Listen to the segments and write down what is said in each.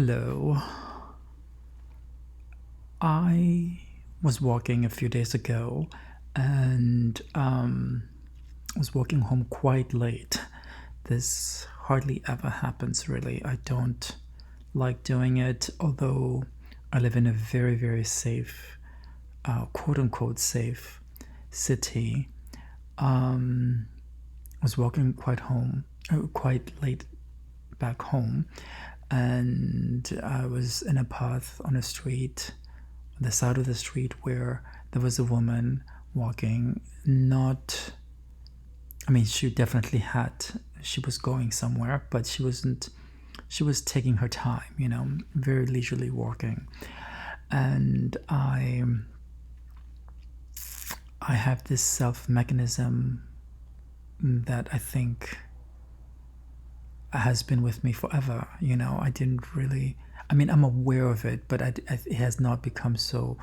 Hello. I was walking a few days ago and was walking home quite late. This hardly ever happens, really. I don't like doing it, although I live in a very, very safe, quote unquote, safe city. I was walking quite late back home, and I was in a path on a street, on the side of the street, where there was a woman walking. Not, I mean, she was going somewhere, but she wasn't, she was taking her time, very leisurely walking. And I have this self mechanism that I think has been with me forever. I didn't really, I mean, I'm aware of it, but it has not become so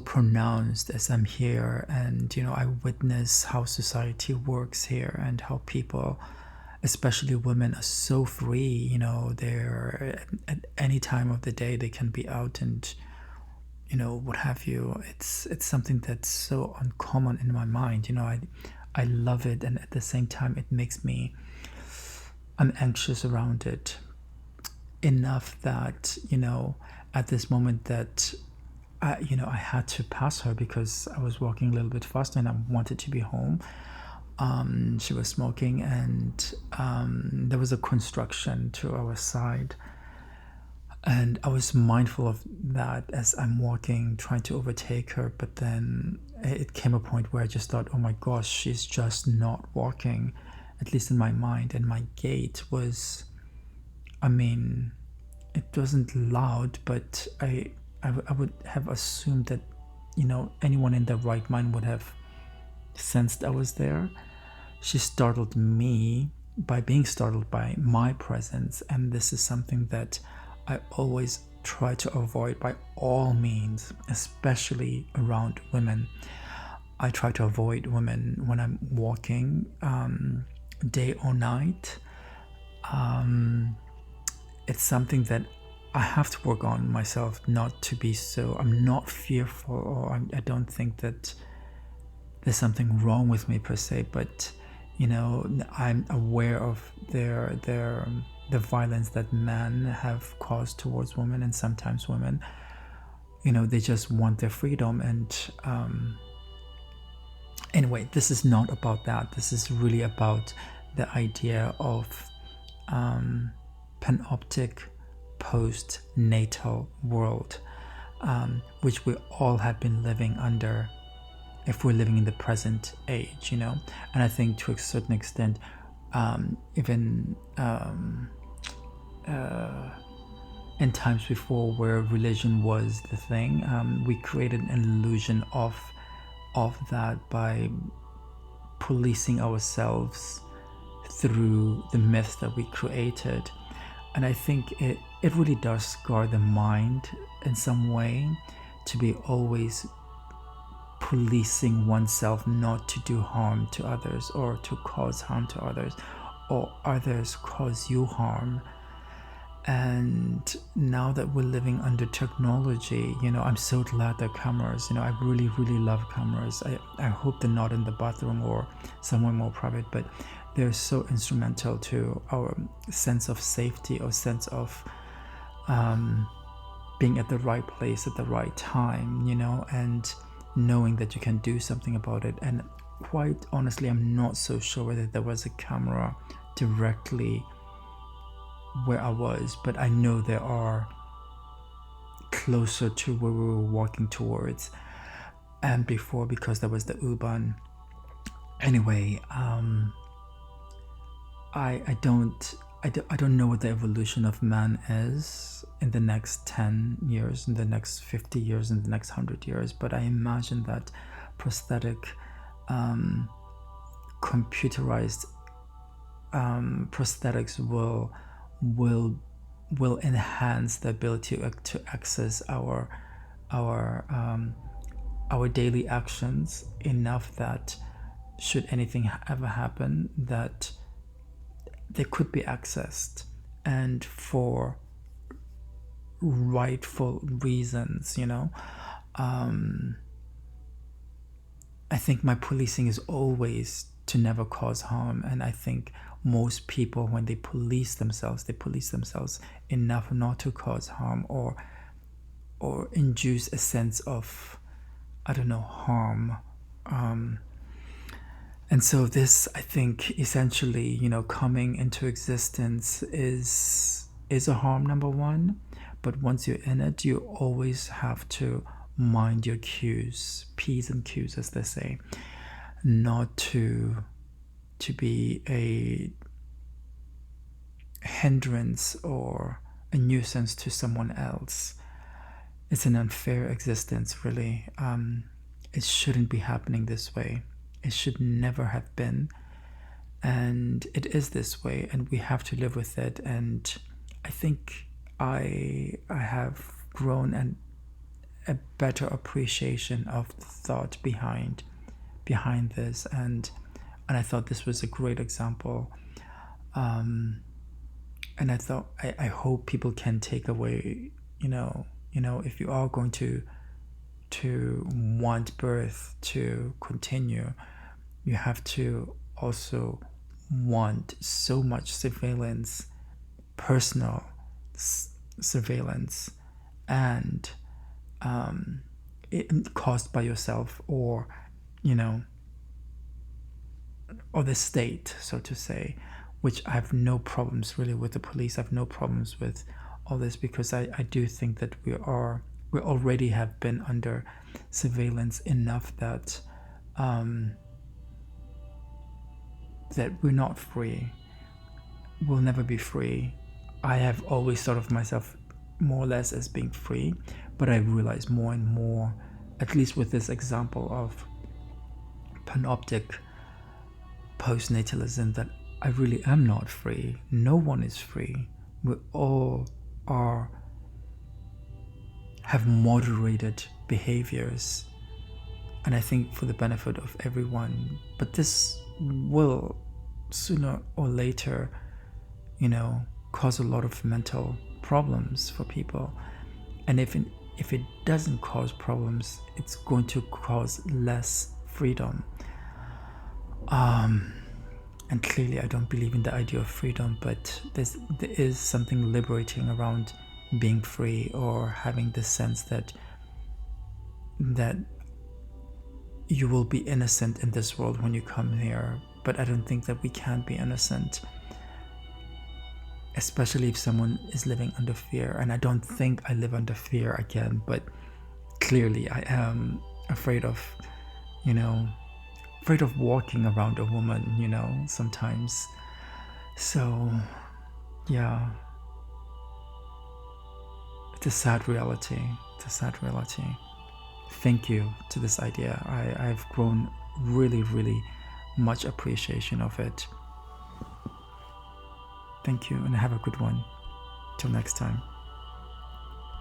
pronounced as I'm here. And I witness how society works here and how people, especially women, are so free. They're at any time of the day they can be out and what have you. It's something that's so uncommon in my mind. I love it, and at the same time I'm anxious around it enough that at this moment that I had to pass her because I was walking a little bit faster and I wanted to be home. She was smoking, and there was a construction to our side, and I was mindful of that as I'm walking, trying to overtake her. But then it came a point where I just thought, oh my gosh, she's just not walking, at least in my mind. And my gait was, I mean, it wasn't loud, but I would have assumed that anyone in their right mind would have sensed I was there. She startled me by being startled by my presence, and this is something that I always try to avoid by all means, especially around women. I try to avoid women when I'm walking, day or night. It's something that I have to work on myself, not to be so. I'm not fearful, or I don't think that there's something wrong with me per se, but I'm aware of the violence that men have caused towards women, and sometimes women, they just want their freedom. And anyway, this is not about that. This is really about the idea of panoptic post-natal world, which we all have been living under if we're living in the present age. And I think to a certain extent, even in times before where religion was the thing, we created an illusion of that by policing ourselves through the myths that we created. And I think it really does scar the mind in some way to be always policing oneself not to do harm to others, or to cause harm to others, or others cause you harm. And now that we're living under technology, I'm so glad there are cameras. I really, really love cameras. I hope they're not in the bathroom or somewhere more private, but they're so instrumental to our sense of safety, or sense of being at the right place at the right time, and knowing that you can do something about it. And quite honestly, I'm not so sure whether there was a camera directly where I was, but I know there are closer to where we were walking towards, and before, because there was the U-Bahn. Anyway, I don't know what the evolution of man is in the next 10 years, in the next 50 years, in the next 100 years, but I imagine that prosthetic, computerized prosthetics will enhance the ability to access our daily actions enough that should anything ever happen, that they could be accessed. And for rightful reasons, I think my policing is always to never cause harm, and I think most people, when they police themselves enough not to cause harm or induce a sense of, I don't know, harm. And so this, I think, essentially, coming into existence is a harm, number one. But once you're in it, you always have to mind your cues, P's and Q's, as they say, not to be a hindrance or a nuisance to someone else. It's an unfair existence, really. It shouldn't be happening this way. It should never have been, and it is this way, and we have to live with it. And I think I have grown a better appreciation of the thought behind this, and I thought this was a great example. And I thought I hope people can take away, if you are going to want birth to continue, you have to also want so much surveillance, personal surveillance, and caused by yourself or the state, so to say, which I have no problems really with the police. I have no problems with all this, because I do think that we already have been under surveillance enough that that we're not free. We'll never be free. I have always thought of myself more or less as being free, but I realize more and more, at least with this example of Panoptic Post-Natalism, that I really am not free. No one is free. We all have moderated behaviors, and I think for the benefit of everyone. But this will sooner or later, cause a lot of mental problems for people. And if it doesn't cause problems, it's going to cause less freedom. And clearly I don't believe in the idea of freedom, but there is something liberating around being free, or having the sense that you will be innocent in this world when you come here. But I don't think that we can be innocent, especially if someone is living under fear. And I don't think I live under fear again, but clearly I am afraid of walking around a woman, sometimes. So yeah, it's a sad reality. Thank you to this idea. I've grown really, really much appreciation of it. Thank you, and have a good one. Till next time.